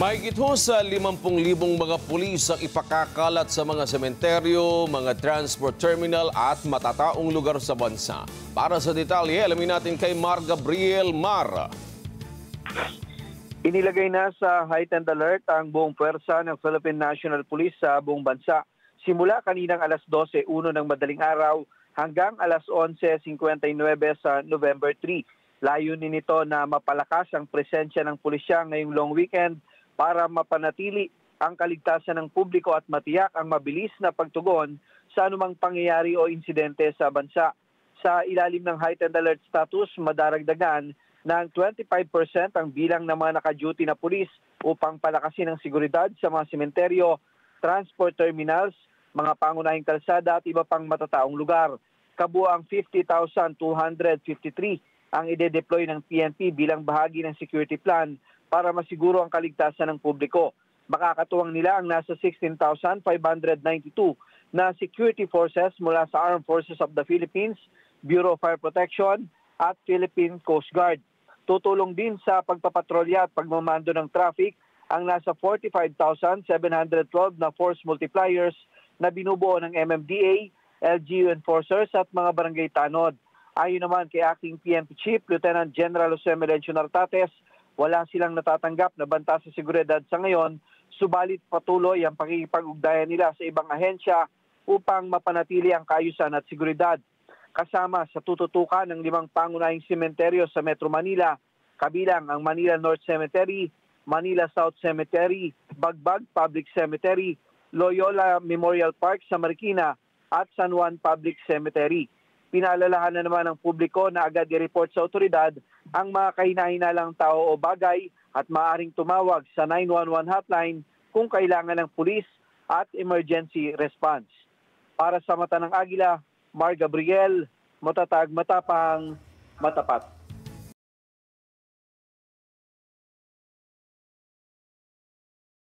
Mahigit ho sa 50,000 mga pulis ang ipakakalat sa mga sementeryo, mga transport terminal at matataong lugar sa bansa. Para sa detalye, alamin natin kay Mar Gabriel. Mar. Inilagay na sa heightened alert ang buong puwersa ng Philippine National Police sa buong bansa. Simula kaninang alas 12:01 ng madaling araw hanggang alas 11:59 sa November 3. Layunin nito na mapalakas ang presensya ng pulisya ngayong long weekend para mapanatili ang kaligtasan ng publiko at matiyak ang mabilis na pagtugon sa anumang pangyayari o insidente sa bansa. Sa ilalim ng heightened alert status, madaragdagan ng 25% ang bilang ng mga naka-duty na pulis upang palakasin ang seguridad sa mga sementeryo, transport terminals, mga pangunahing kalsada at iba pang matataong lugar. Kabuang 50,253 ang ide-deploy ng PNP bilang bahagi ng security plan para masiguro ang kaligtasan ng publiko. Makakatuwang nila ang nasa 16,592 na security forces mula sa Armed Forces of the Philippines, Bureau of Fire Protection at Philippine Coast Guard. Tutulong din sa pagpapatrolya at pagmamando ng traffic ang nasa 45,712 na force multipliers na binubuo ng MMDA, LGU enforcers at mga barangay tanod. Ayon naman kay Acting PNP Chief Lieutenant General Jose Melencio Nartates, wala silang natatanggap na banta sa seguridad sa ngayon, subalit patuloy ang pakikipag-ugnayan nila sa ibang ahensya upang mapanatili ang kaayusan at seguridad. Kasama sa tututukan ng 5 pangunahing sementeryo sa Metro Manila, kabilang ang Manila North Cemetery, Manila South Cemetery, Bagbag Public Cemetery, Loyola Memorial Park sa Marikina at San Juan Public Cemetery. Pinaalalahanan naman ng publiko na agad i-report sa otoridad ang mga kahina-hinalang tao o bagay at maaaring tumawag sa 911 hotline kung kailangan ng pulis at emergency response. Para sa Mata ng Agila, Mar Gabriel, matatag, matapang, matapat.